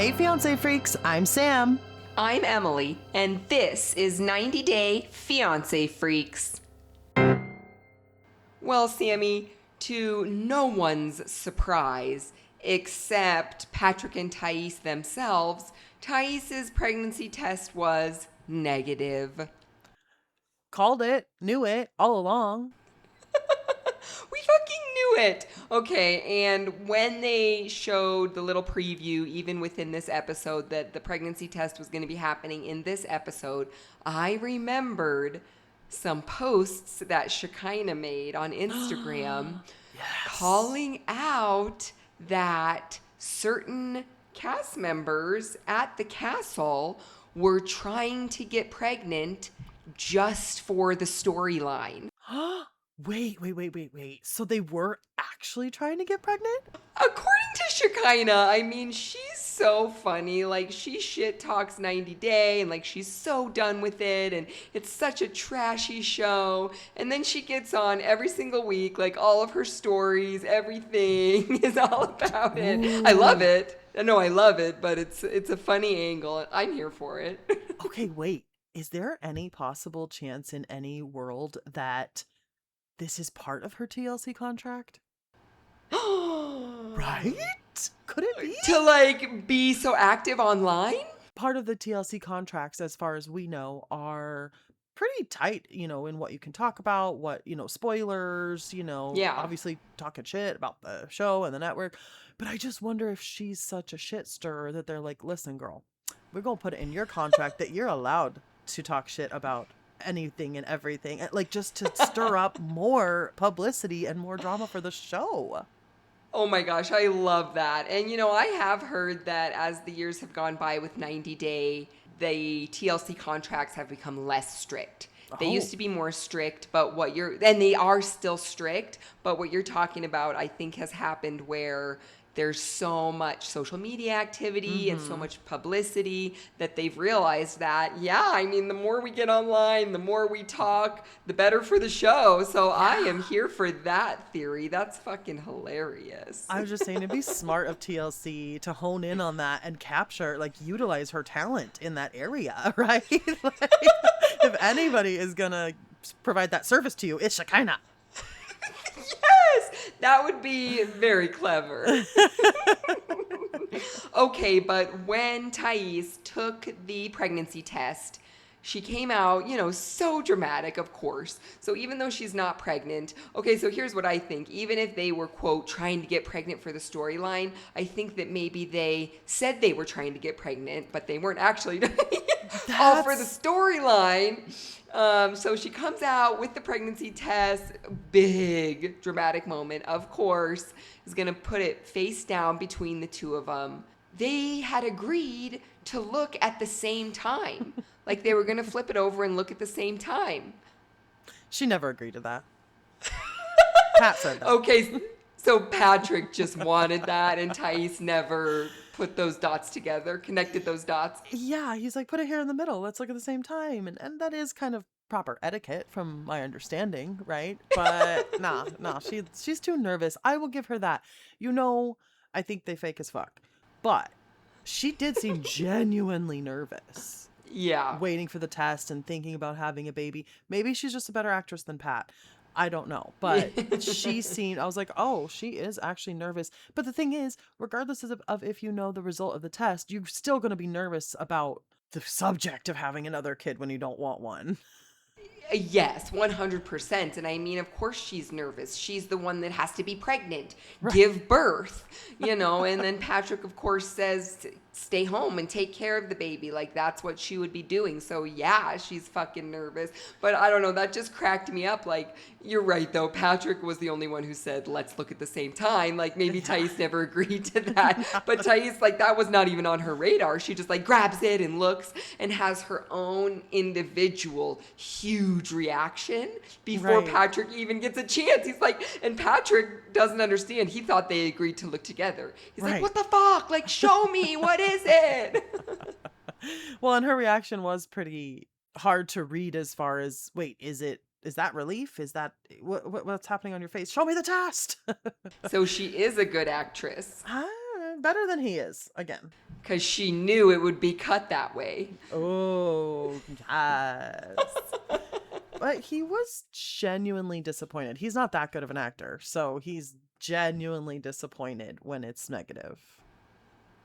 Hey, fiance freaks, I'm Sam. I'm Emily, and this is 90 Day Fiancé Freaks. Well, Sammy, to no one's surprise, except Patrick and Thais themselves, Thais's pregnancy test was negative. Called it, knew it all along. We fucking knew it. Okay, and when they showed the little preview, even within this episode, that the pregnancy test was going to be happening in this episode, I remembered some posts that Shekinah made on Instagram calling out that certain cast members at the castle were trying to get pregnant just for the storyline. Wait. So they were actually trying to get pregnant? According to Shekinah, I mean, she's so funny. Like, she shit talks 90 Day, and like, she's so done with it, and it's such a trashy show. And then she gets on every single week, like, all of her stories, everything is all about it. Ooh. I love it. No, I love it, but it's a funny angle. I'm here for it. Okay, wait. Is there any possible chance in any world that this is part of her TLC contract? Right? Could it be? To like be so active online? Part of the TLC contracts, as far as we know, are pretty tight, in what you can talk about, what, spoilers, Yeah. obviously talking shit about the show and the network. But I just wonder if she's such a shit stirrer that they're like, listen, girl, we're going to put it in your contract that you're allowed to talk shit about anything and everything, like just to stir up more publicity and more drama for the show. Oh my gosh, I love that. And I have heard that as the years have gone by with 90 Day, the TLC contracts have become less strict. They used to be more strict, but and they are still strict, but what you're talking about, I think, has happened where there's so much social media activity and so much publicity that they've realized that, I mean, the more we get online, the more we talk, the better for the show. So I am here for that theory. That's fucking hilarious. I was just saying, it'd be smart of TLC to hone in on that and capture, like, utilize her talent in that area, right? Like, if anybody is gonna provide that service to you, it's Shekinah. Yes, that would be very clever. Okay, but when Thais took the pregnancy test, she came out, so dramatic, of course. So even though she's not pregnant, okay, so here's what I think. Even if they were, quote, trying to get pregnant for the storyline, I think that maybe they said they were trying to get pregnant, but they weren't actually doing it all for the storyline. So she comes out with the pregnancy test, big dramatic moment, of course, is going to put it face down between the two of them. They had agreed to look at the same time. Like they were going to flip it over and look at the same time. She never agreed to that. Pat said that. Okay, so Patrick just wanted that and Thais never put those dots together, connected those dots. Yeah, he's like, put it here in the middle. Let's look at the same time. And that is kind of proper etiquette from my understanding, right? But nah, she's too nervous. I will give her that. I think they fake as fuck. But she did seem genuinely nervous. Yeah. Waiting for the test and thinking about having a baby. Maybe she's just a better actress than Pat. I don't know. But she seemed, I was like, oh, she is actually nervous. But the thing is, regardless of if you know the result of the test, you're still going to be nervous about the subject of having another kid when you don't want one. Yes, 100%. And I mean, of course she's nervous. She's the one that has to be pregnant, Right. give birth, and then Patrick, of course, says, stay home and take care of the baby. Like, that's what she would be doing. So, yeah, she's fucking nervous. But I don't know, that just cracked me up. Like, you're right, though. Patrick was the only one who said, let's look at the same time. Like, maybe Thais never agreed to that. But Thais, like, that was not even on her radar. She just, like, grabs it and looks and has her own individual huge reaction before Right. Patrick even gets a chance. He's like, and Patrick doesn't understand. He thought they agreed to look together. He's Right. like, what the fuck? Like, show me. What is it? Well, and her reaction was pretty hard to read as far as, wait, is that relief? Is that what's happening on your face? Show me the test. So she is a good actress. Better than he is, again. because she knew it would be cut that way. Oh, yes. But he was genuinely disappointed. He's not that good of an actor, so he's genuinely disappointed when it's negative.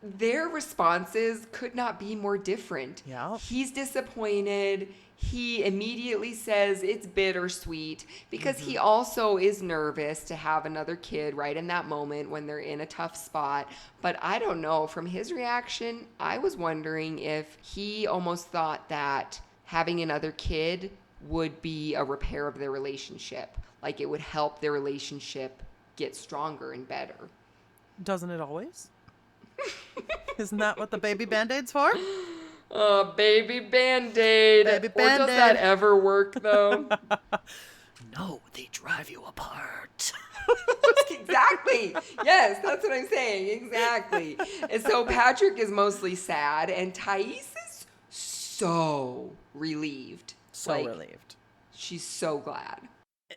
Their responses could not be more different. Yeah. He's disappointed. He immediately says it's bittersweet because he also is nervous to have another kid right in that moment when they're in a tough spot. But I don't know, from his reaction, I was wondering if he almost thought that having another kid would be a repair of their relationship. Like it would help their relationship get stronger and better. Doesn't it always? Isn't that what the baby band-aid's for? Baby Band-Aid. Baby Or does Band-Aid. that ever work, though? No, they drive you apart. Exactly. Yes, that's what I'm saying. Exactly. And so Patrick is mostly sad, and Thais is so relieved. So relieved. She's so glad.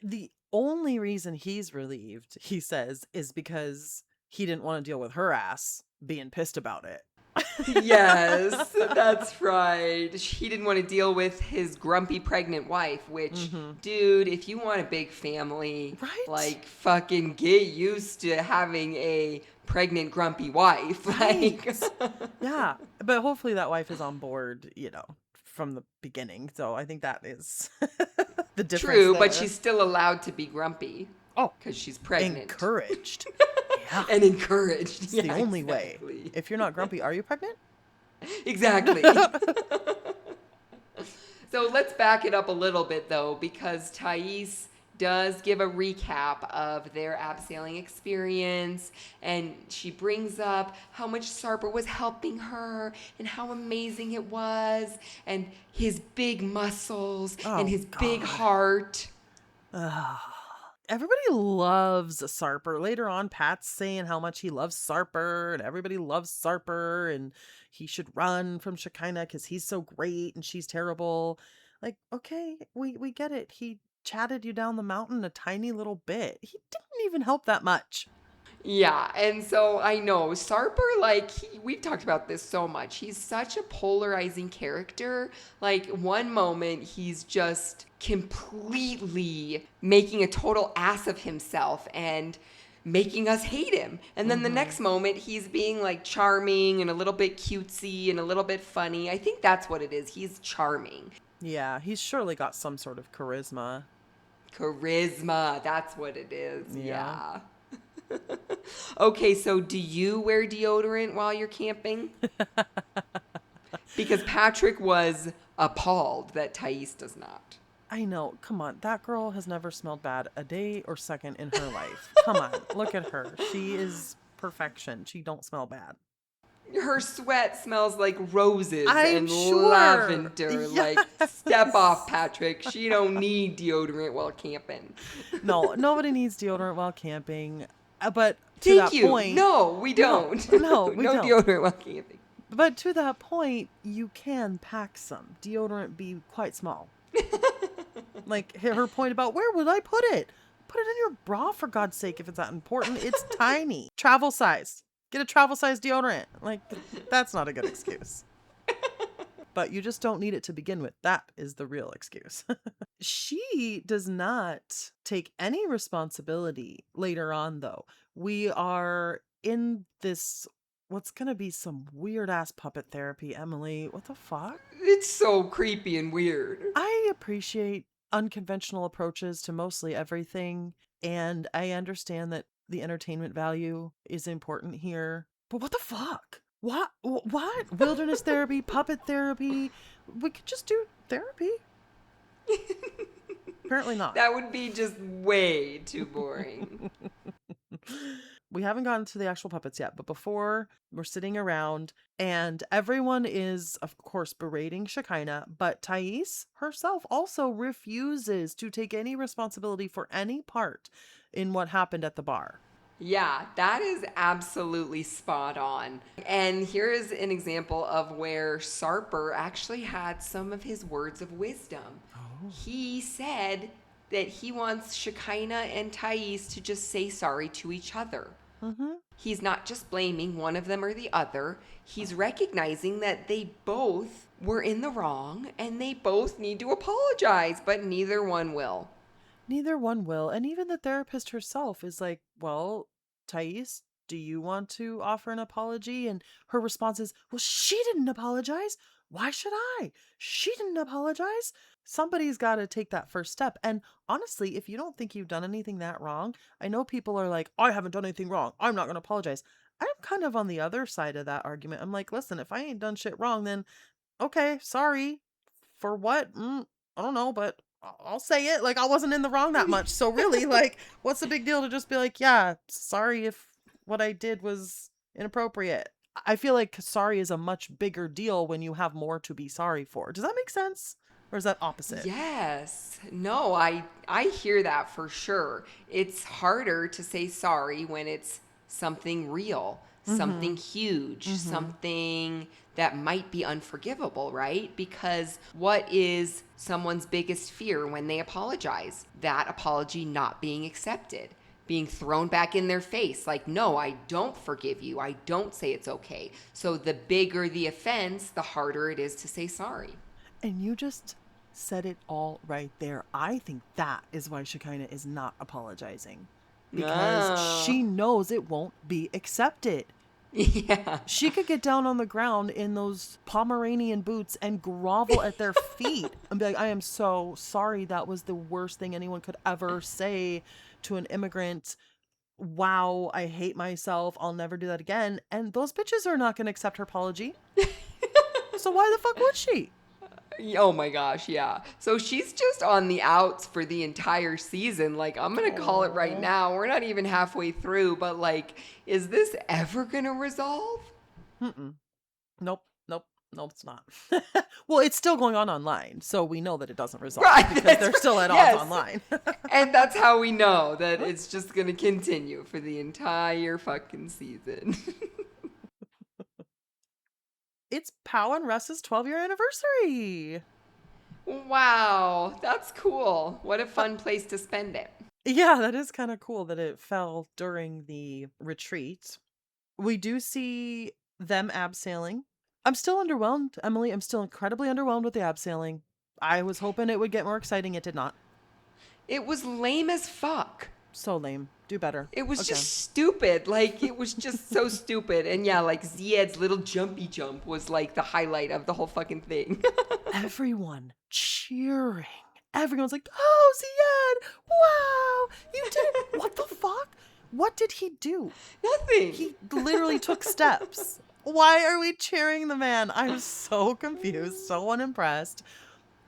The only reason he's relieved, he says, is because he didn't want to deal with her ass being pissed about it. Yes, that's right. He didn't want to deal with his grumpy pregnant wife, which, dude, if you want a big family, Right? like, fucking get used to having a pregnant, grumpy wife. Like, Right. Yeah. But hopefully that wife is on board, from the beginning. So I think that is the difference. true, but there. she's still allowed to be grumpy Oh, because she's pregnant. encouraged. Yeah. And encouraged. It's the only way. If you're not grumpy, are you pregnant? Exactly. So let's back it up a little bit, though, because Thais does give a recap of their abseiling experience, and she brings up how much Sarper was helping her and how amazing it was, and his big muscles and his big God. heart. Everybody loves Sarper. Later on, Pat's saying how much he loves Sarper, and everybody loves Sarper, and he should run from Shekinah because he's so great and she's terrible. Like, okay, we get it. He chatted you down the mountain a tiny little bit. He didn't even help that much. Yeah, and so I know Sarper, like, we've talked about this so much. He's such a polarizing character. Like, one moment he's just completely making a total ass of himself and making us hate him. And then the next moment he's being like charming and a little bit cutesy and a little bit funny. I think that's what it is. He's charming. Yeah, he's surely got some sort of charisma. Charisma, that's what it is. Yeah. Yeah. Okay, so do you wear deodorant while you're camping? Because Patrick was appalled that Thais does not. I know. Come on. That girl has never smelled bad a day or second in her life. Come on. Look at her. She is perfection. She don't smell bad. Her sweat smells like roses I'm and sure. lavender. Like, Yes. step off, Patrick. She don't need deodorant while camping. No, nobody needs deodorant while camping. But to Thank that you. point, No, we don't. No, we no don't. deodorant while camping. but to that point, you can pack some. Deodorant be quite small. Like her point about where would I put it? Put it in your bra, for God's sake, if it's that important. It's tiny. Travel size. Get a travel size deodorant. Like, that's not a good excuse. But you just don't need it to begin with. That is the real excuse. She does not take any responsibility later on, though. We are in this, what's going to be some weird ass puppet therapy, Emily. What the fuck? It's so creepy and weird. I appreciate unconventional approaches to mostly everything, and I understand that the entertainment value is important here. But what the fuck? What? Wilderness therapy, puppet therapy? We could just do therapy. Apparently not. That would be just way too boring. We haven't gotten to the actual puppets yet, but before we're sitting around and everyone is, of course, berating Shekinah, but Thais herself also refuses to take any responsibility for any part in what happened at the bar. Yeah, that is absolutely spot on. And here is an example of where Sarper actually had some of his words of wisdom. He said that he wants Shekinah and Thais to just say sorry to each other. Mm-hmm. He's not just blaming one of them or the other. He's recognizing that they both were in the wrong and they both need to apologize, but neither one will. Neither one will. And even the therapist herself is like, well, Thais, do you want to offer an apology? And her response is, well, she didn't apologize. Why should I? She didn't apologize. Somebody's got to take that first step. And honestly, if you don't think you've done anything that wrong, I know people are like, I haven't done anything wrong. I'm not going to apologize. I'm kind of on the other side of that argument. I'm like, listen, if I ain't done shit wrong, then okay, sorry. For what? I don't know, but I'll say it. Like, I wasn't in the wrong that much. So really, like, what's the big deal to just be like, yeah, sorry if what I did was inappropriate. I feel like sorry is a much bigger deal when you have more to be sorry for. Does that make sense? Or is that opposite? Yes. No, I hear that for sure. It's harder to say sorry when it's something real, Mm-hmm. something huge, Mm-hmm. something that might be unforgivable, right? Because what is someone's biggest fear when they apologize? That apology not being accepted, being thrown back in their face like, no, I don't forgive you. I don't say it's okay. So the bigger the offense, the harder it is to say sorry. And you just said it all right there. I think that is why Shekinah is not apologizing. Because Oh. she knows it won't be accepted. Yeah. She could get down on the ground in those Pomeranian boots and grovel at their feet and be like, I am so sorry. That was the worst thing anyone could ever say to an immigrant. Wow, I hate myself. I'll never do that again. And those bitches are not going to accept her apology. So why the fuck would she? Oh my gosh, yeah. So she's just on the outs for the entire season. Like, I'm going to call it right Oh. now. We're not even halfway through, but like, is this ever going to resolve? Mm-mm. Nope. Nope. Nope, it's not. Well, it's still going on online, so we know that it doesn't resolve Right, because that's they're right. still at odds Yes. online. And that's how we know that it's just going to continue for the entire fucking season. It's Pow and Russ's 12-year anniversary. Wow, that's cool. What a Uh, fun place to spend it. yeah, that is kind of cool that it fell during the retreat. We do see them abseiling. I'm still underwhelmed, Emily. I'm still incredibly underwhelmed with the abseiling. I was hoping it would get more exciting. It did not. It was lame as fuck. So lame. Do better. It was Okay. just stupid. Like, it was just so stupid. And yeah, like, Zied's little jumpy jump was like the highlight of the whole fucking thing. Everyone cheering. Everyone's like, oh, Ziad! Wow! You did it! What the fuck? What did he do? Nothing. He literally took steps. Why are we cheering the man? I'm so confused, so unimpressed.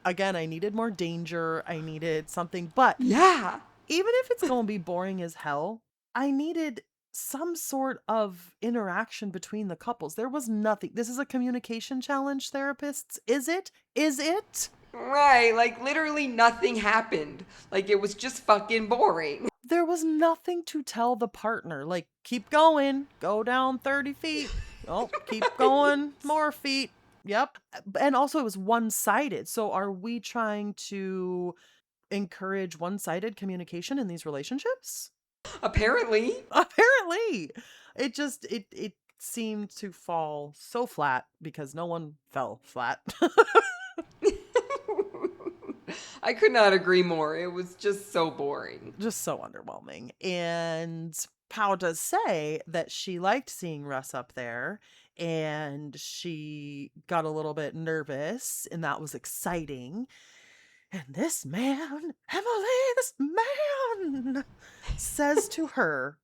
Again, I needed more danger. I needed something. But Yeah. even if it's going to be boring as hell, I needed some sort of interaction between the couples. There was nothing. This is a communication challenge, therapists. Is it? Is it? Right. Like, literally nothing happened. Like, it was just fucking boring. There was nothing to tell the partner. Like, keep going, go down 30 feet. Oh, keep going, more feet. Yep. And also, it was one sided. So, are we trying to encourage one sided communication in these relationships? Apparently. Apparently. It seemed to fall so flat because no one fell flat. I could not agree more. It was just so boring. Just so underwhelming. And Pao does say that she liked seeing Russ up there and she got a little bit nervous and that was exciting. And this man, Emily, this man says to her,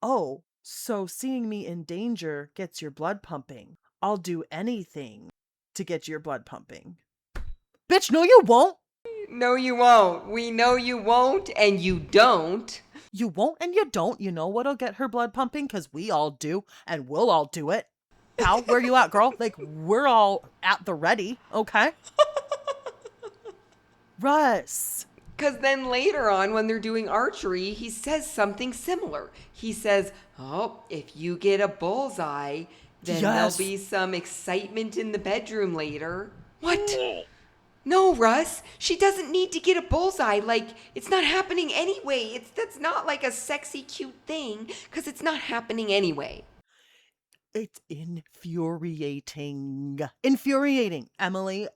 oh, so seeing me in danger gets your blood pumping. I'll do anything to get your blood pumping. Bitch, no, you won't. No, you won't. We know you won't, and you don't. You won't and you don't. You know what'll get her blood pumping? Because we all do, and we'll all do it. Pal, where you at, girl? Like, we're all at the ready, okay? Russ. Because then later on, when they're doing archery, he says something similar. He says, oh, if you get a bullseye, then Yes. there'll be some excitement in the bedroom later. What? No, Russ, she doesn't need to get a bullseye. Like, it's not happening anyway. That's not like a sexy, cute thing, because it's not happening anyway. It's infuriating. Infuriating, Emily.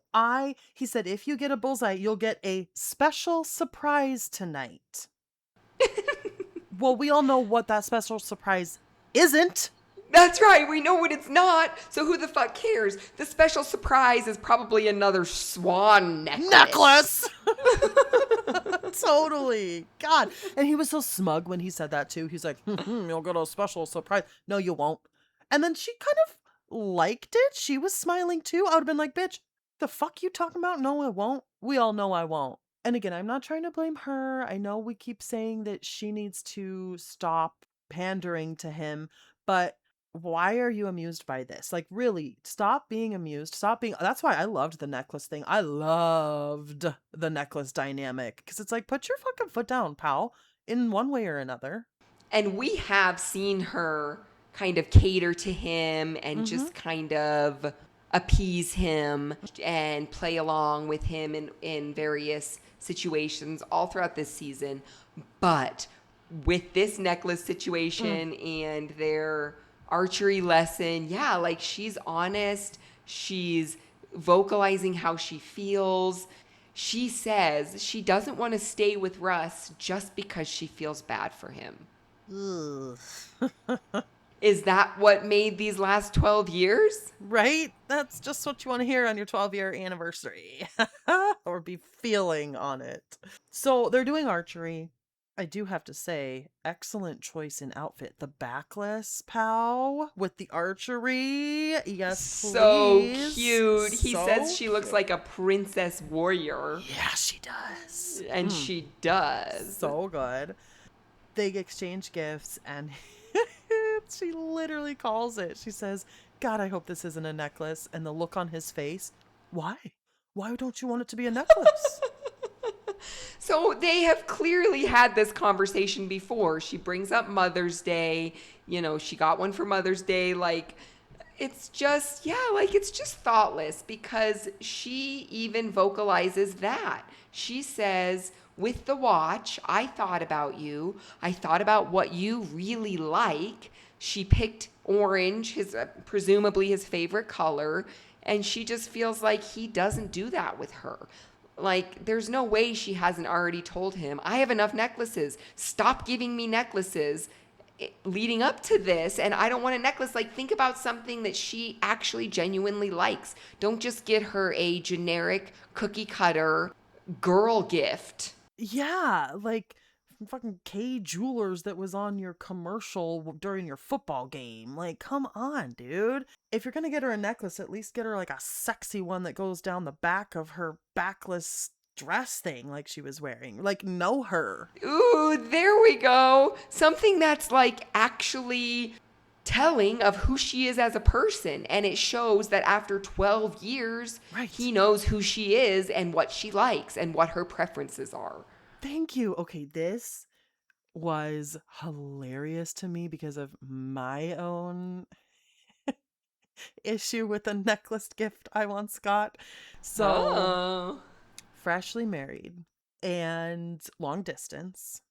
He said, if you get a bullseye, you'll get a special surprise tonight. Well, we all know what that special surprise isn't. That's right, we know what it's not, so who the fuck cares? The special surprise is probably another swan necklace. Totally. God. And he was so smug when he said that too. He's like, you'll get a special surprise. No, you won't. And then she kind of liked it. She was smiling too. I would have been like, bitch, the fuck you talking about? No, I won't. We all know I won't. And again, I'm not trying to blame her. I know we keep saying that she needs to stop pandering to him, but why are you amused by this? Like, really, stop being amused. Stop being. That's why I loved the necklace thing. I loved the necklace dynamic because it's like, put your fucking foot down, pal, in one way or another. And we have seen her kind of cater to him and just kind of appease him and play along with him in various situations all throughout this season. But with this necklace situation and their archery lesson, yeah, like she's honest. She's vocalizing how she feels. She says she doesn't want to stay with Russ just because she feels bad for him. Is that what made these last 12 years? Right? That's just what you want to hear on your 12-year anniversary. Or be feeling on it. So they're doing archery. I do have to say, excellent choice in outfit. The backless pow with the archery. Yes, please. So cute. He So says she looks cute. like a princess warrior. Yeah, she does. And she does. So good. They exchange gifts and she literally calls it. She says, God, I hope this isn't a necklace. And the look on his face, why? Why don't you want it to be a necklace? So they have clearly had this conversation before. She brings up Mother's Day. You know, she got one for Mother's Day. Like, it's just, yeah, like it's just thoughtless because she even vocalizes that. She says, with the watch, I thought about you. I thought about what you really like. She picked orange, his presumably his favorite color, and she just feels like he doesn't do that with her. Like, there's no way she hasn't already told him, I have enough necklaces. Stop giving me necklaces leading up to this, and I don't want a necklace. Like, think about something that she actually genuinely likes. Don't just get her a generic cookie cutter girl gift. Yeah, like fucking K Jewelers that was on your commercial during your football game. Like, come on, dude. If you're gonna get her a necklace, at least get her like a sexy one that goes down the back of her backless dress thing like she was wearing. Like, know her. Ooh, there we go. Something that's like actually telling of who she is as a person. And it shows that after 12 years, Right. he knows who she is and what she likes and what her preferences are. Thank you. Okay, this was hilarious to me because of my own issue with a necklace gift I once got. So, Oh. freshly married and long distance,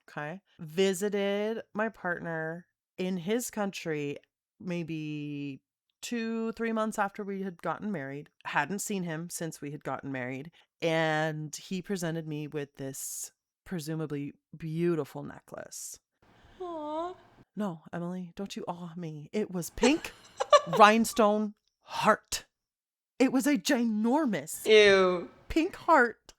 okay, visited my partner in his country maybe 2-3 months after we had gotten married. Hadn't seen him since we had gotten married, and he presented me with this presumably beautiful necklace. Aw. No, Emily, don't you awe me. It was pink rhinestone heart. It was a ginormous Ew. pink heart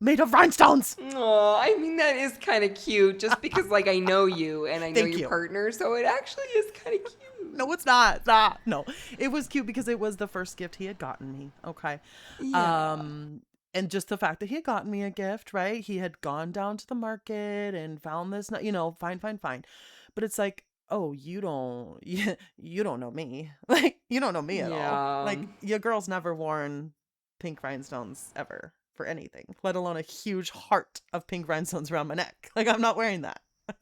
made of rhinestones. Aw, I mean, that is kind of cute just because, like, I know you and I know Thank your you. partner, so it actually is kind of cute. No, it's not. No, it was cute because it was the first gift he had gotten me. Okay. Yeah. And just the fact that he had gotten me a gift, right? He had gone down to the market and found this, fine. But it's like, oh, you don't know me. Like, you don't know me at all. Like, Yeah. your girl's never worn pink rhinestones ever for anything, let alone a huge heart of pink rhinestones around my neck. Like, I'm not wearing that.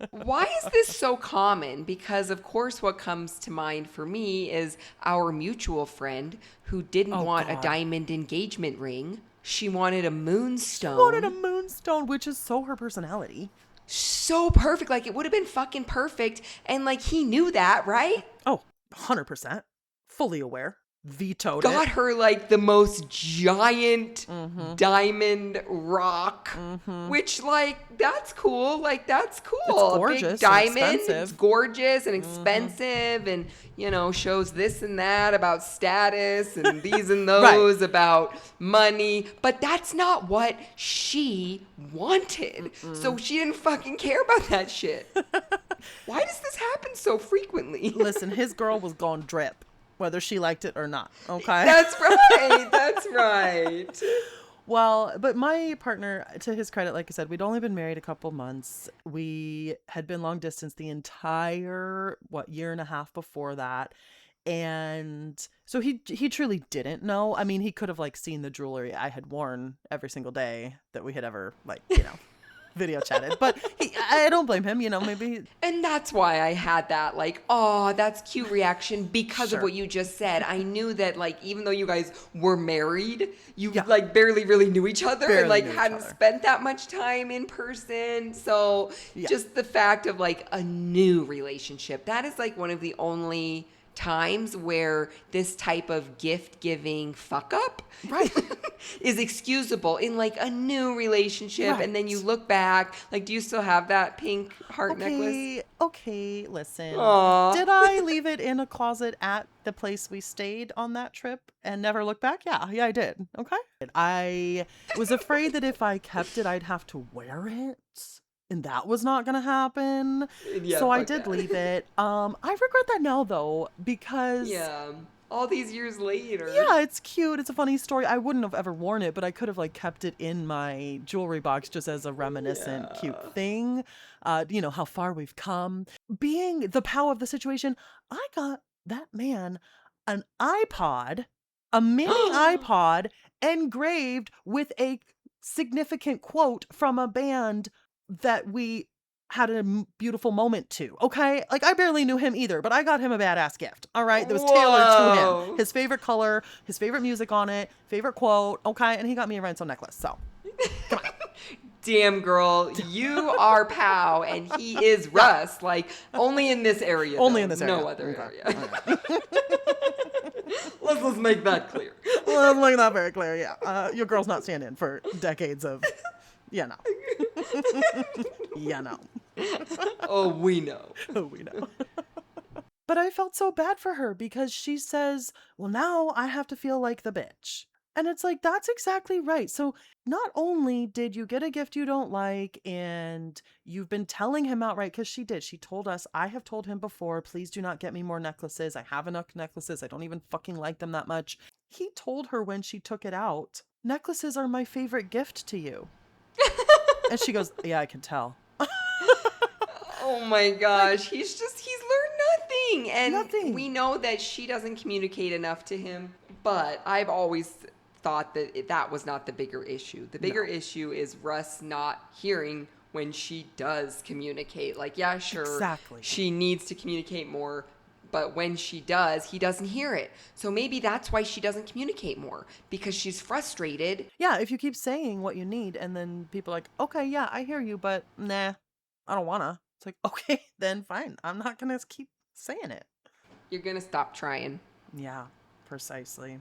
Why is this so common? Because, of course, what comes to mind for me is our mutual friend who didn't Oh, want a God. diamond engagement ring. She wanted a moonstone. Wanted a moonstone, which is so her personality. So perfect. Like, it would have been fucking perfect. And, like, he knew that, right? Oh, 100%. Fully aware. Vetoed Got it. her, like, the most giant diamond rock, which, like, that's cool. Like, that's cool. It's A gorgeous big and diamond. expensive. It's gorgeous and expensive and, you know, shows this and that about status and these and those about money. But that's not what she wanted. So she didn't fucking care about that shit. Why does this happen so frequently? Listen, his girl was gone drip, whether she liked it or not. Okay. That's right. That's right. Well, but my partner, to his credit, like I said, we'd only been married a couple months. We had been long distance the entire, year and a half before that. And so he truly didn't know. I mean, he could have like seen the jewelry I had worn every single day that we had ever video chatted. But I don't blame him, maybe. And that's why I had that, like, oh, that's cute reaction because of Sure. what you just said. I knew that, like, even though you guys were married, you, like, barely really knew each other and, like, hadn't spent that much time in person. So just the fact of, like, a new relationship, that is, like, one of the only times where this type of gift giving fuck up is excusable in like a new relationship. And then you look back, like, do you still have that pink heart necklace? Okay, listen. Aw. Did I leave it in a closet at the place we stayed on that trip and never look back? Yeah, I did. Okay. I was afraid that if I kept it, I'd have to wear it. And that was not gonna happen. So I did leave it. I regret that now though, because all these years later. Yeah, it's cute. It's a funny story. I wouldn't have ever worn it, but I could have like kept it in my jewelry box just as a reminiscent cute thing. How far we've come. Being the power of the situation, I got that man an iPod, a mini iPod engraved with a significant quote from a band that we had a beautiful moment to. Okay, like I barely knew him either, but I got him a badass gift. All right, that was tailored to him, his favorite color, his favorite music on it, favorite quote. Okay, and he got me a rhinestone necklace. So come on. Damn, girl, you are Pow and he is Russ. Like, only in this area. Only in this area. No other area. Let's make that clear. Let's make that very clear. Yeah, your girl's not standing for decades of. Yeah, no. Yeah, no. Oh, we know. Oh, we know. But I felt so bad for her because she says, well, now I have to feel like the bitch. And it's like, that's exactly right. So not only did you get a gift you don't like and you've been telling him outright, because she did. She told us, I have told him before, please do not get me more necklaces. I have enough necklaces. I don't even fucking like them that much. He told her when she took it out, necklaces are my favorite gift to you. And she goes, yeah, I can tell. Oh my gosh. He's learned nothing. And Nothing. we know that she doesn't communicate enough to him. But I've always thought that that was not the bigger issue. The bigger issue is Russ not hearing when she does communicate. Like, yeah, sure. Exactly. She needs to communicate more. But when she does, he doesn't hear it. So maybe that's why she doesn't communicate more, because she's frustrated. Yeah, if you keep saying what you need and then people are like, okay, yeah, I hear you, but nah, I don't wanna. It's like, okay, then fine. I'm not gonna keep saying it. You're going to stop trying. Yeah, precisely.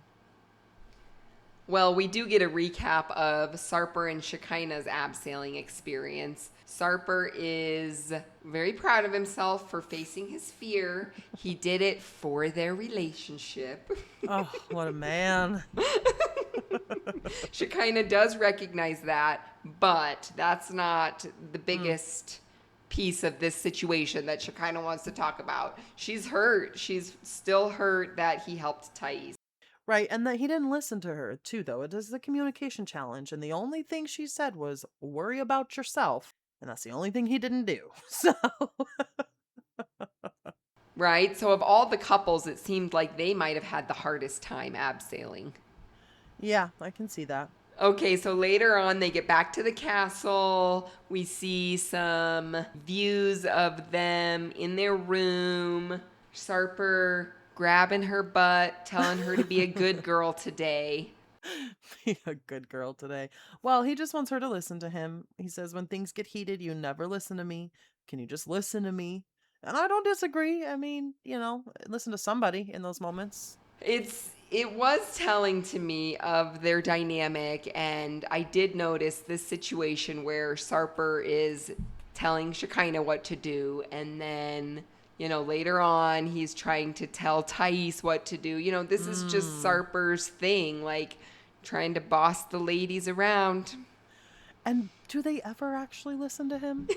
Well, we do get a recap of Sarper and Shekinah's abseiling experience. Sarper is very proud of himself for facing his fear. He did it for their relationship. Oh, what a man. Shekinah does recognize that, but that's not the biggest piece of this situation that Shekinah wants to talk about. She's hurt. She's still hurt that he helped Thais. Right, and that he didn't listen to her, too, though. It is a communication challenge, and the only thing she said was, worry about yourself. And that's the only thing he didn't do. So... Right? So of all the couples, it seemed like they might have had the hardest time abseiling. Yeah, I can see that. Okay, so later on, they get back to the castle. We see some views of them in their room. Sarper grabbing her butt, telling her to be a good girl today. Be a good girl today. Well, he just wants her to listen to him. He says, when things get heated, you never listen to me. Can you just listen to me? And I don't disagree. I mean, listen to somebody in those moments. It was telling to me of their dynamic, and I did notice this situation where Sarper is telling Shekinah what to do, and then later on he's trying to tell Thais what to do. This is just Sarper's thing, like trying to boss the ladies around. And do they ever actually listen to him?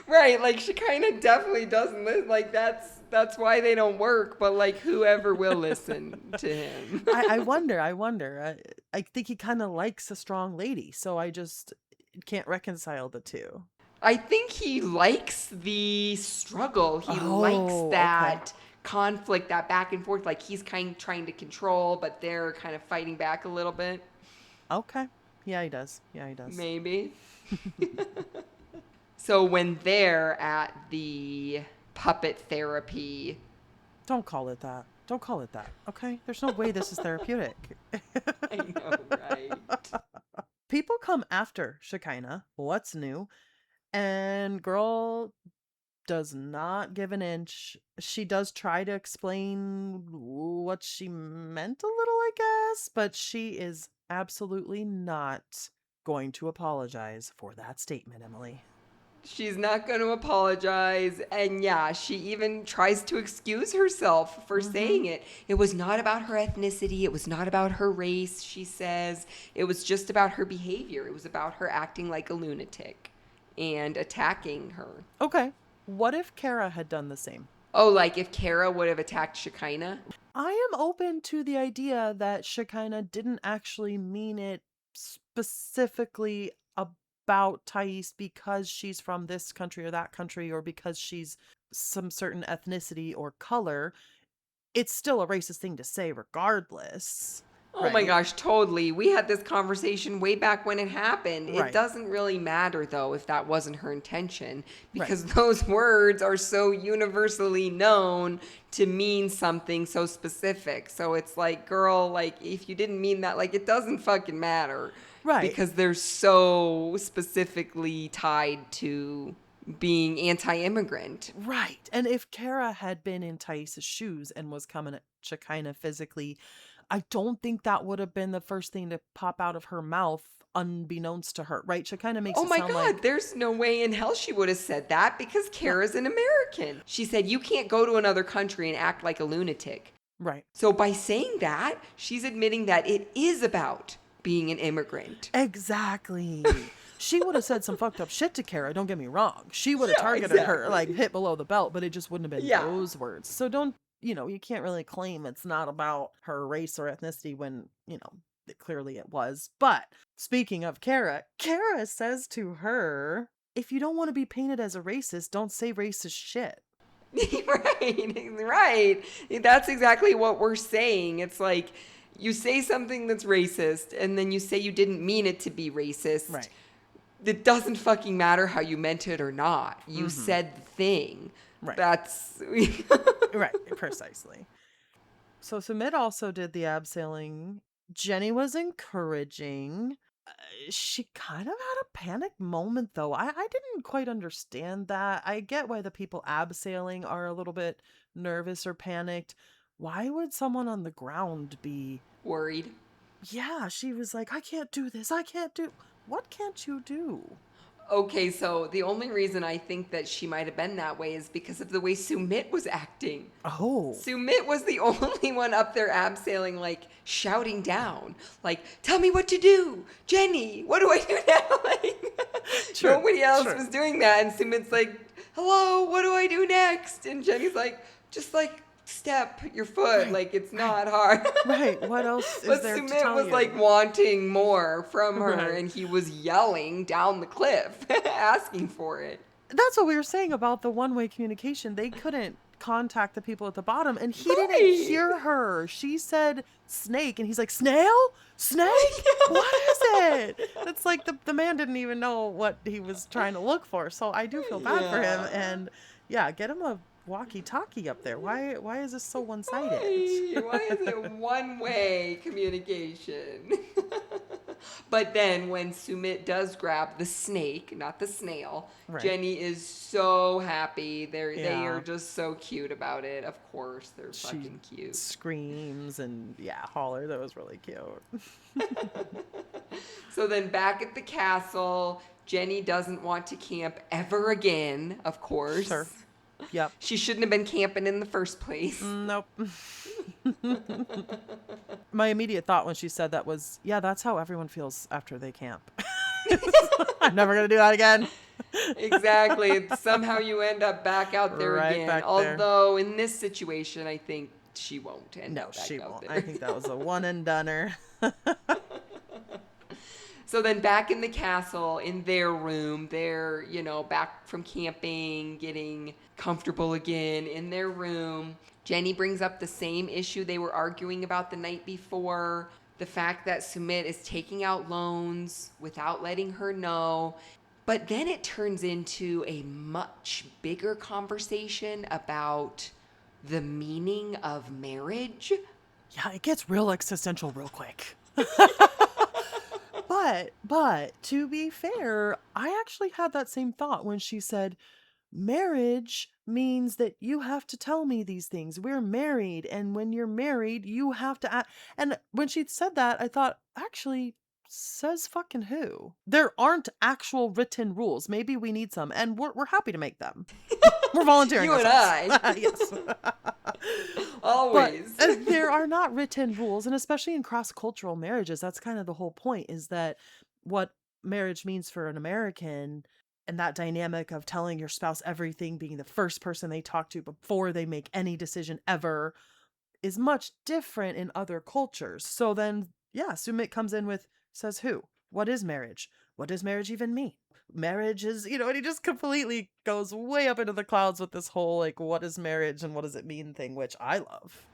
Right, like Shekinah definitely doesn't listen. Like that's why they don't work. But like whoever will listen to him. I wonder. I think he kind of likes a strong lady, so I just can't reconcile the two. I think he likes the struggle. He likes that conflict, that back and forth. Like he's kind of trying to control, but they're kind of fighting back a little bit. Okay. Yeah, he does. Maybe. So when they're at the puppet therapy. Don't call it that. Okay? There's no way this is therapeutic. I know, right? People come after Shekinah. What's new? And girl does not give an inch. She does try to explain what she meant a little, I guess, but she is absolutely not going to apologize for that statement, Emily. She's not going to apologize. And yeah, she even tries to excuse herself for saying it. It was not about her ethnicity. It was not about her race, she says. It was just about her behavior. It was about her acting like a lunatic and attacking her. Okay. What if Kara had done the same? Oh, like if Kara would have attacked Shekinah? I am open to the idea that Shekinah didn't actually mean it specifically about Thais because she's from this country or that country, or because she's some certain ethnicity or color. It's still a racist thing to say regardless. Oh my gosh, totally. We had this conversation way back when it happened. It doesn't really matter, though, if that wasn't her intention, because those words are so universally known to mean something so specific. So it's like, girl, like, if you didn't mean that, like, it doesn't fucking matter. Right. Because they're so specifically tied to being anti-immigrant. Right. And if Kara had been in Thais' shoes and was coming at Shekinah physically, I don't think that would have been the first thing to pop out of her mouth unbeknownst to her, right? Shekinah makes it sound like... There's no way in hell she would have said that because Kara's an American. She said, you can't go to another country and act like a lunatic. Right. So by saying that, she's admitting that it is about being an immigrant. Exactly. She would have said some fucked up shit to Kara, don't get me wrong. She would have targeted her, like, hit below the belt, but it just wouldn't have been those words. So don't, you can't really claim it's not about her race or ethnicity when, clearly it was. But speaking of Kara says to her, if you don't want to be painted as a racist, don't say racist shit. Right. That's exactly what we're saying. It's like, you say something that's racist, and then you say you didn't mean it to be racist. Right. It doesn't fucking matter how you meant it or not. You said the thing. Right. That's... Right, precisely. So Sumit also did the abseiling. Jenny was encouraging. She kind of had a panic moment, though. I didn't quite understand that. I get why the people abseiling are a little bit nervous or panicked. Why would someone on the ground be... worried? Yeah, she was like, I can't do this. What can't you do? Okay, so the only reason I think that she might have been that way is because of the way Sumit was acting. Oh. Sumit was the only one up there abseiling, like, shouting down. Like, tell me what to do. Jenny, what do I do now? Like, nobody else was doing that. And Sumit's like, hello, what do I do next? And Jenny's like, just like, step your foot, like it's not hard. Right. What else is there to tell you? But Sumit was like wanting more from her, and he was yelling down the cliff, asking for it. That's what we were saying about the one-way communication. They couldn't contact the people at the bottom, and he didn't hear her. She said snake, and he's like, snail? Snake? What is it? It's like the man didn't even know what he was trying to look for. So I do feel bad for him, and yeah, get him a walkie-talkie up there? Why is this so one-sided? Why is it one-way communication? But then when Sumit does grab the snake, not the snail, Right. Jenny is so happy. They are Yeah. just so cute about it. Of course, they're She fucking cute. screams and yeah, holler. That was really cute. So then back at the castle, Jenny doesn't want to camp ever again, of Sure. course. Yep. She shouldn't have been camping in the first place. Nope. My immediate thought when she said that was, yeah, that's how everyone feels after they camp. I'm never going to do that again. Exactly. Somehow you end up back out there Right again. back there. Although in this situation, I think she won't end No, up back she out won't. there. I think that was a one and doneer. So then back in the castle, in their room, they're, back from camping, getting comfortable again in their room. Jenny brings up the same issue they were arguing about the night before. The fact that Sumit is taking out loans without letting her know. But then it turns into a much bigger conversation about the meaning of marriage. Yeah, it gets real existential real quick. But to be fair, I actually had that same thought when she said, marriage means that you have to tell me these things. We're married, and when you're married, you have to act. And when she said that, I thought, actually, says fucking who? There aren't actual written rules. Maybe we need some, and we're happy to make them. We're volunteering You and ourselves. I. Yes. But Always. there are not written rules, and especially in cross-cultural marriages, that's kind of the whole point, is that what marriage means for an American and that dynamic of telling your spouse everything, being the first person they talk to before they make any decision ever, is much different in other cultures. So then, yeah, Sumit comes in with, says who? What is marriage? What does marriage even mean? Marriage is, and he just completely goes way up into the clouds with this whole, like, what is marriage and what does it mean thing, which I love.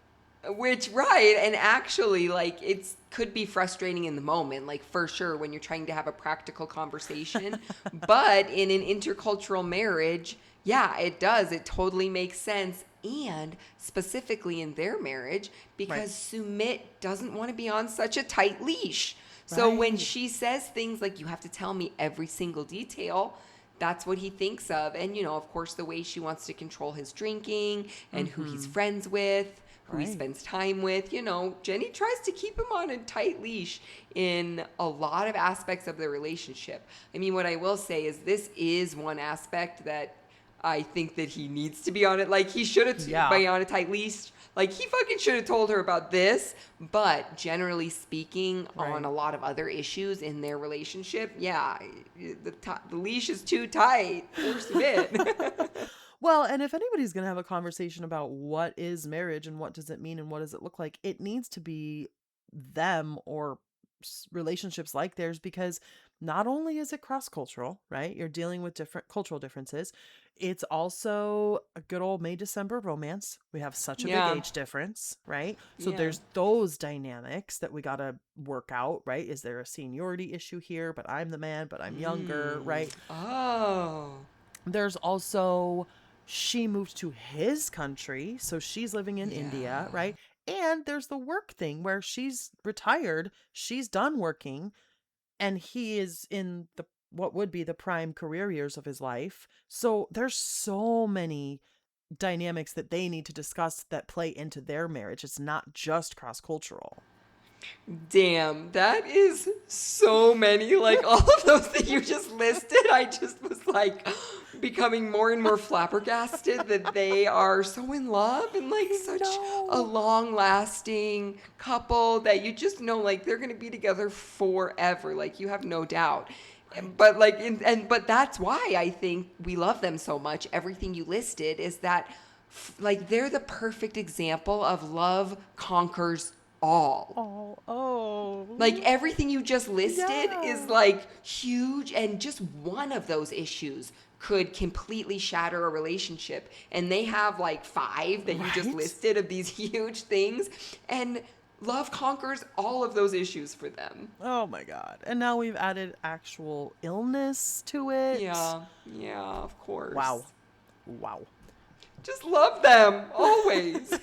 Which, right, and actually, like, it's could be frustrating in the moment, like, for sure, when you're trying to have a practical conversation. But in an intercultural marriage, yeah, it does. It totally makes sense. And specifically in their marriage, Right. because Sumit doesn't want to be on such a tight leash. So when Right. she says things like, you have to tell me every single detail, that's what he thinks of. And, of course, the way she wants to control his drinking and who he's Mm-hmm. friends with, who he Right. spends time with. Jenny tries to keep him on a tight leash in a lot of aspects of the relationship. I mean, what I will say is this is one aspect that I think that he needs to be on it. Like, he should have Yeah. be on a tight leash. Like, he fucking should have told her about this. But generally speaking, Right. on a lot of other issues in their relationship, yeah, the leash is too tight. Force it. Well, and if anybody's going to have a conversation about what is marriage and what does it mean and what does it look like, it needs to be them or relationships like theirs, because not only is it cross-cultural, right? You're dealing with different cultural differences. It's also a good old May December romance. We have such a big Yeah. age difference, right? So Yeah. there's those dynamics that we got to work out, right? Is there a seniority issue here? But I'm the man, but I'm younger, right? Oh. There's also, she moved to his country, so she's living in India, Yeah. right? And there's the work thing where she's retired, she's done working, and he is in the what would be the prime career years of his life. So there's so many dynamics that they need to discuss that play into their marriage. It's not just cross-cultural. Damn, that is so many. Like, all of those that you just listed, I just was like becoming more and more flabbergasted that they are so in love and like such a know. long lasting couple that you just know, like, they're going to be together forever. Like, you have no doubt. But like, but that's why I think we love them so much. Everything you listed is that, like, they're the perfect example of love conquers all. Oh. Like, everything you just listed is Yeah. like huge, and just one of those issues could completely shatter a relationship. And they have like five that you just Right? listed of these huge things. And love conquers all of those issues for them. Oh my God. And now we've added actual illness to it. Yeah, yeah, of course. Wow. Wow. Just love them, always.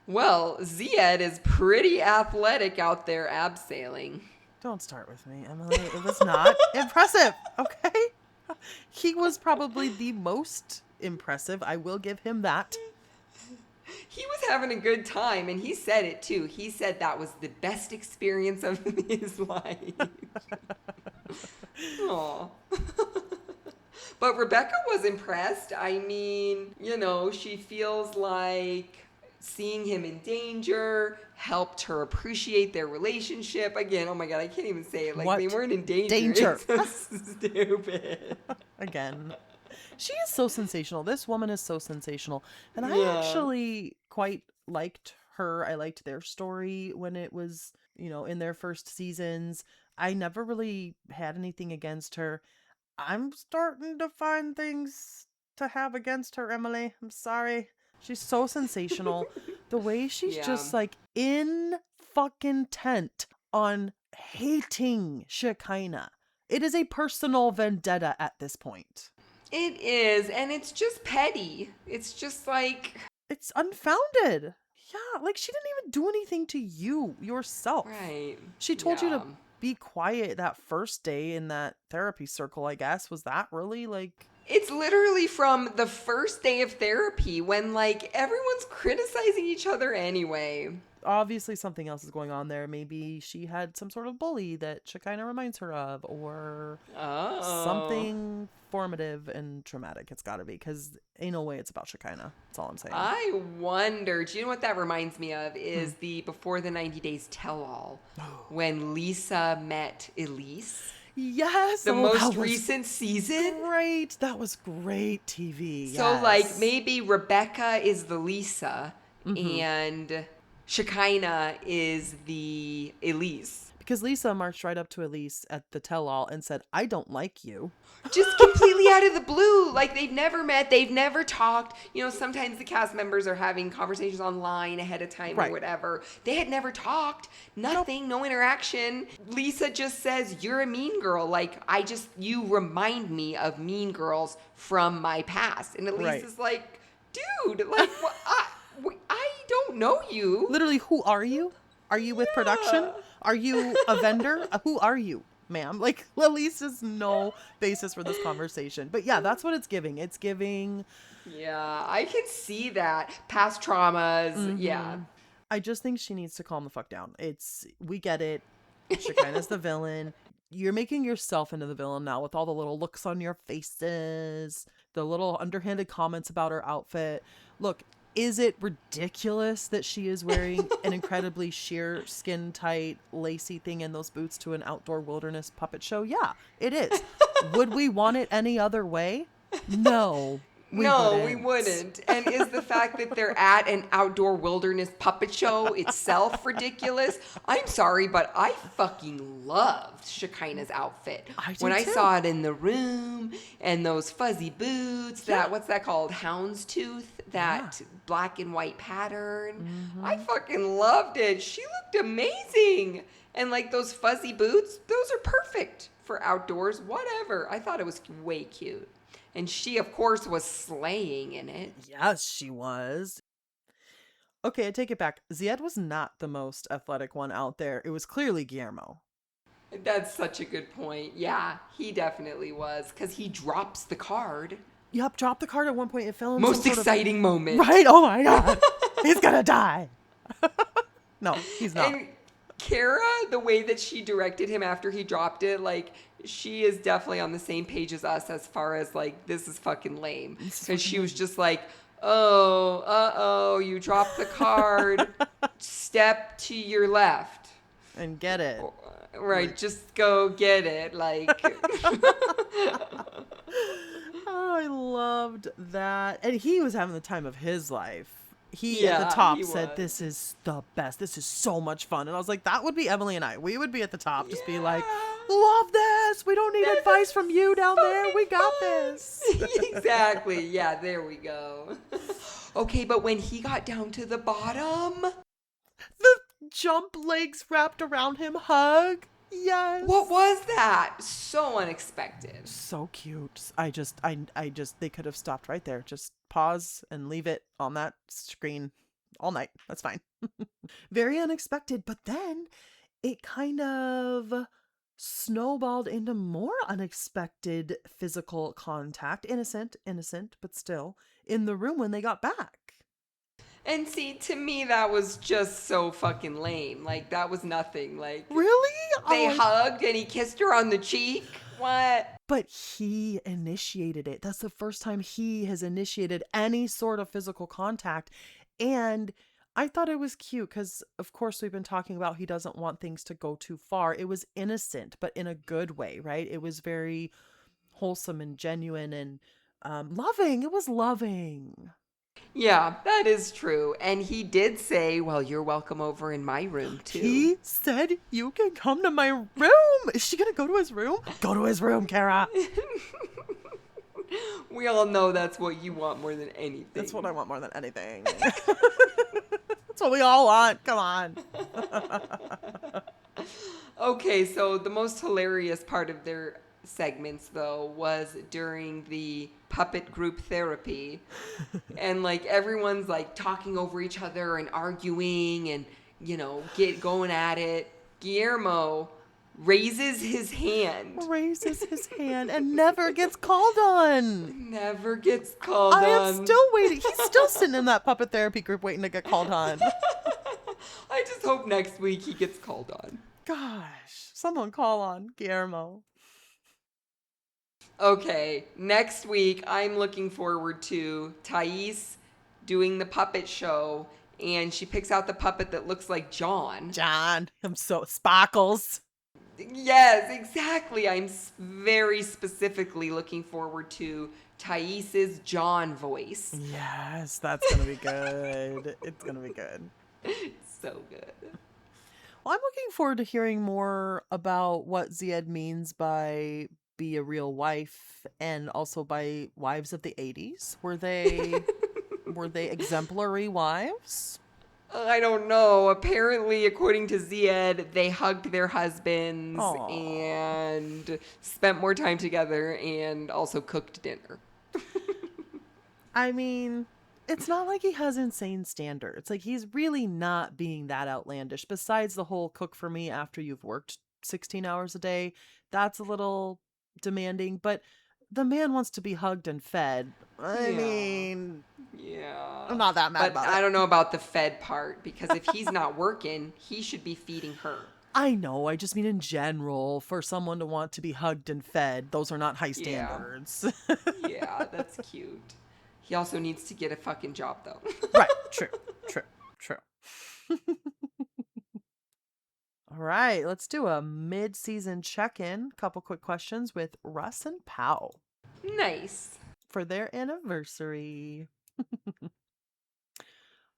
Well, Zied is pretty athletic out there abseiling. Don't start with me, Emily. It was not impressive, okay? He was probably the most impressive. I will give him that. He was having a good time, and he said it too. He said that was the best experience of his life. Aw. But Rebecca was impressed. I mean, she feels like seeing him in danger helped her appreciate their relationship. Again, oh my God, I can't even say it. Like, What? they weren't in danger. Danger. It's so stupid. Again. She is so sensational. This woman is so sensational. And I Yeah. actually quite liked her. I liked their story when it was, in their first seasons. I never really had anything against her. I'm starting to find things to have against her, Emily. I'm sorry. She's so sensational. The way she's Yeah. just like in fucking tent on hating Shekinah. It is a personal vendetta at this point. It is, and it's just petty. It's just like, It's unfounded. Yeah, like she didn't even do anything to you yourself. right. She told you to Yeah. be quiet that first day in that therapy circle, I guess. Was that really like... It's literally from the first day of therapy when, like, everyone's criticizing each other anyway. Obviously something else is going on there. Maybe she had some sort of bully that Shekinah reminds her of, or Oh. something formative and traumatic. It's gotta be, because ain't no way it's about Shekinah. That's all I'm saying. I wonder, do you know what that reminds me of? Is the Before the 90 Days tell-all when Lisa met Elise. Yes, The that most was recent season. great. That was great TV. So, like, yes. maybe Rebecca is the Lisa Mm-hmm. and Shekinah is the Elise. Because Lisa marched right up to Elise at the tell-all and said, "I don't like you." Just completely out of the blue. Like, they've never met, they've never talked. Sometimes the cast members are having conversations online ahead of time Right. or whatever. They had never talked. Nothing, no interaction. Lisa just says, "You're a mean girl. Like, you remind me of mean girls from my past." And Elise Right. is like, "Dude, like, what? I don't know you." Literally, who are you? Are you with production? Yeah. Are you a vendor? Who are you, ma'am? Like, Elise has no basis for this conversation. But yeah, that's what it's giving. It's giving... Yeah, I can see that. Past traumas. Yeah. I just think she needs to calm the fuck down. We get it. Shekinah's the villain. You're making yourself into the villain now with all the little looks on your faces, the little underhanded comments about her outfit. Look, is it ridiculous that she is wearing an incredibly sheer, skin-tight, lacy thing in those boots to an outdoor wilderness puppet show? Yeah, it is. Would we want it any other way? No. We wouldn't. And is the fact that they're at an outdoor wilderness puppet show itself ridiculous? I'm sorry, but I fucking loved Shekinah's outfit. I do when I too. saw it in the room and those fuzzy boots, what's that called? Houndstooth, that black and white pattern. I fucking loved it. She looked amazing. And like those fuzzy boots, those are perfect for outdoors, whatever. I thought it was way cute. And she, of course, was slaying in it. Yes, she was. Okay, I take it back. Zied was not the most athletic one out there. It was clearly Guillermo. That's such a good point. Yeah, he definitely was. Because he drops the card. Yep, dropped the card at one point. It fell in Most some sort exciting moment. Right? Oh my god. He's gonna die. No, he's not. And Kara, the way that she directed him after he dropped it, like, she is definitely on the same page as us as far as, like, this is fucking lame. Because she was just like, oh, you dropped the card. Step to your left. And get it. Right, just go get it. Like, Oh, I loved that. And he was having the time of his life. He at Yeah, the top he said, was. "This is the best. This is so much fun." And I was like, that would be Emily and I. We would be at the top, just be like, "Love this. We don't need This advice is from you down there. We got fun." this." Exactly. Yeah, there we go. Okay, but when he got down to the bottom, The jump legs wrapped around him hug. Yes. What was that? So unexpected. So cute. I just they could have stopped right there. Just pause and leave it on that screen all night. That's fine. Very unexpected, but then it kind of snowballed into more unexpected physical contact. Innocent, but still in the room when they got back. And see, to me, that was just so fucking lame. Like, that was nothing. Like, Really? they Oh, hugged and he kissed her on the cheek. What? but he initiated it. That's the first time he has initiated any sort of physical contact. And I thought it was cute because, of course, we've been talking about he doesn't want things to go too far. It was innocent, but in a good way, right? It was very wholesome and genuine and loving. It was loving. Yeah, that is true. And he did say, well, you're welcome over in my room, too. He said, "You can come to my room." Is she going to go to his room? Go to his room, Kara. We all know that's what you want more than anything. That's what I want more than anything. That's what we all want. Come on. Okay, so the most hilarious part of their segments, though, was during the puppet group therapy. And, like, everyone's, like, talking over each other and arguing and, get going at it. Guillermo raises his hand. Raises his hand and never gets called on. Never gets called I on. am still waiting. He's still sitting in that puppet therapy group waiting to get called on. I just hope next week he gets called on. Gosh, someone call on Guillermo. Okay, next week I'm looking forward to Thais doing the puppet show, and she picks out the puppet that looks like John. John, I'm so Sparkles. Yes, exactly. I'm very specifically looking forward to Thais's John voice. Yes, that's gonna be good. It's gonna be good. So good. Well, I'm looking forward to hearing more about what Ziad means by be a real wife and also by wives of the 80s. Were they exemplary wives? I don't know. Apparently, according to Ziad, they hugged their husbands Aw. and spent more time together and also cooked dinner. I mean, it's not like he has insane standards. Like, he's really not being that outlandish. Besides the whole cook for me after you've worked 16 hours a day, that's a little demanding. But the man wants to be hugged and fed. I Yeah. mean, Yeah. I'm not that mad But about I it. don't know about the fed part because if he's not working, he should be feeding her. I know. I just mean in general, for someone to want to be hugged and fed, those are not high Yeah. standards. Yeah, that's cute. He also needs to get a fucking job though. Right. True. All right. Let's do a mid-season check-in. Couple quick questions with Russ and Pow Nice. for their anniversary.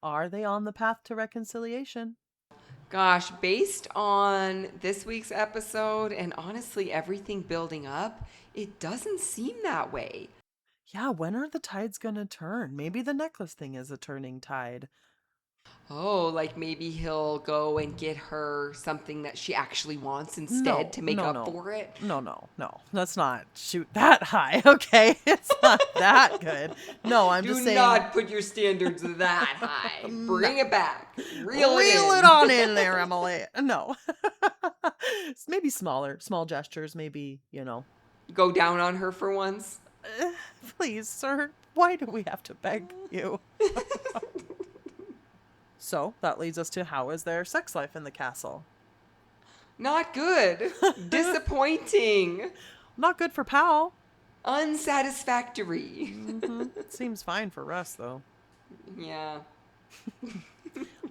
Are they on the path to reconciliation? Gosh, based on this week's episode and honestly everything building up, it doesn't seem that way. Yeah, when are the tides gonna turn? Maybe the necklace thing is a turning tide. Oh, like maybe he'll go and get her something that she actually wants instead to make up for it. No. Let's not shoot that high, okay? It's not that good. No, I'm just Do saying. not put your standards that high. Bring it back. Reel Reel it it in. on in there, Emily. No. Maybe small gestures, maybe, Go down on her for once. please, sir, why do we have to beg you? So that leads us to how is their sex life in the castle? Not good. Disappointing. Not good for Pal. Unsatisfactory. Seems fine for Russ, though. Yeah.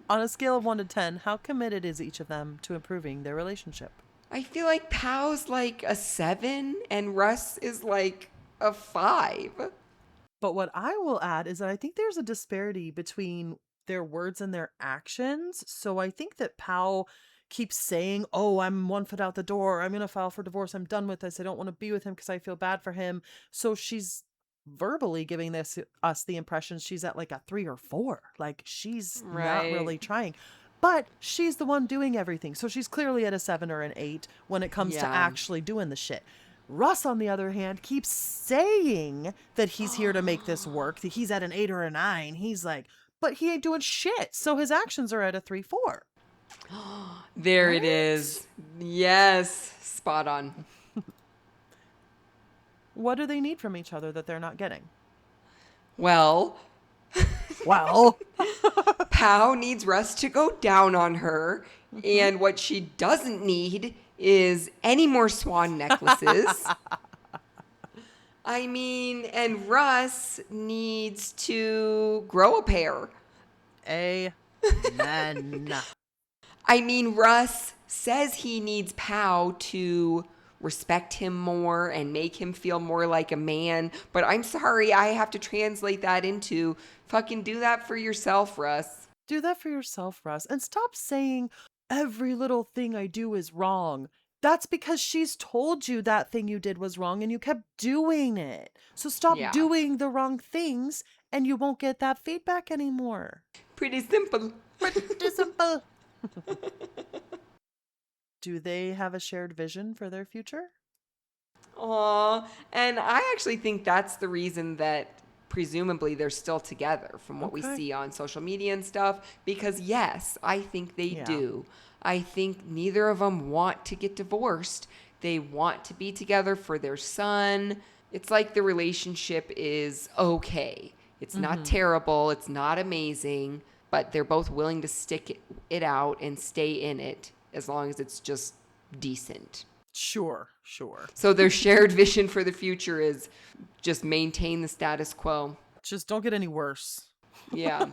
On a scale of 1 to 10, how committed is each of them to improving their relationship? I feel like Pow's like a 7 and Russ is like a 5. But what I will add is that I think there's a disparity between their words and their actions. So I think that Pao keeps saying, "Oh, I'm 1 foot out the door. I'm going to file for divorce. I'm done with this. I don't want to be with him because I feel bad for him." So she's verbally giving us the impression she's at like a 3 or 4. Like she's not Right. really trying. But she's the one doing everything. So she's clearly at a 7 or an 8 when it comes to Yeah. actually doing the shit. Russ, on the other hand, keeps saying that he's here to make this work, that he's at an 8 or a 9. He's like, but he ain't doing shit. So his actions are at a 3, 4. There it Right? is. Yes, spot on. What do they need from each other that they're not getting? Well, Well, Pow needs Russ to go down on her, and what she doesn't need is any more swan necklaces. I mean, and Russ needs to grow a pair. amen. I mean, Russ says he needs Pow to respect him more and make him feel more like a man. But I'm sorry, I have to translate that into fucking do that for yourself, Russ. Do that for yourself, Russ. And stop saying every little thing I do is wrong. That's because she's told you that thing you did was wrong and you kept doing it. So stop Yeah. doing the wrong things and you won't get that feedback anymore. Pretty simple. Pretty simple. Do they have a shared vision for their future? Aw, and I actually think that's the reason that presumably they're still together from what we Okay. see on social media and stuff. Because yes, I think they Yeah. do. I think neither of them want to get divorced. They want to be together for their son. It's like the relationship is okay. It's not terrible. It's not amazing, but they're both willing to stick it out and stay in it as long as it's just decent. Sure. So their shared vision for the future is just maintain the status quo. Just don't get any worse. Yeah.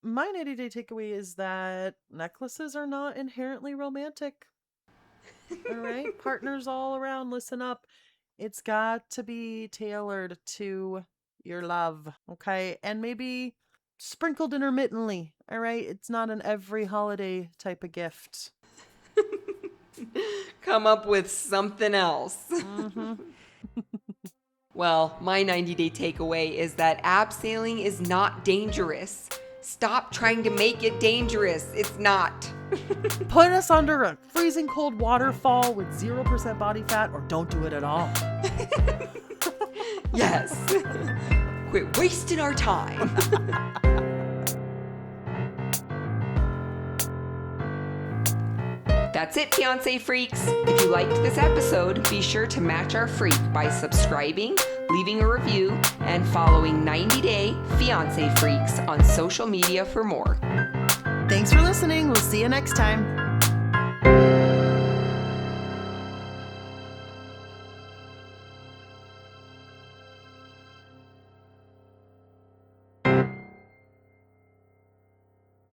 My 90-day takeaway is that necklaces are not inherently romantic. All right? Partners all around, listen up. It's got to be tailored to your love, okay? And maybe sprinkled intermittently, all right? It's not an every holiday type of gift. Come up with something else. Well, my 90-day takeaway is that abseiling is not dangerous. Stop trying to make it dangerous. It's not. Put us under a freezing cold waterfall with 0% body fat or don't do it at all. Yes. Quit wasting our time. That's it, Fiancé Freaks. If you liked this episode, be sure to match our freak by subscribing, leaving a review, and following 90 Day Fiancé Freaks on social media for more. Thanks for listening. We'll see you next time.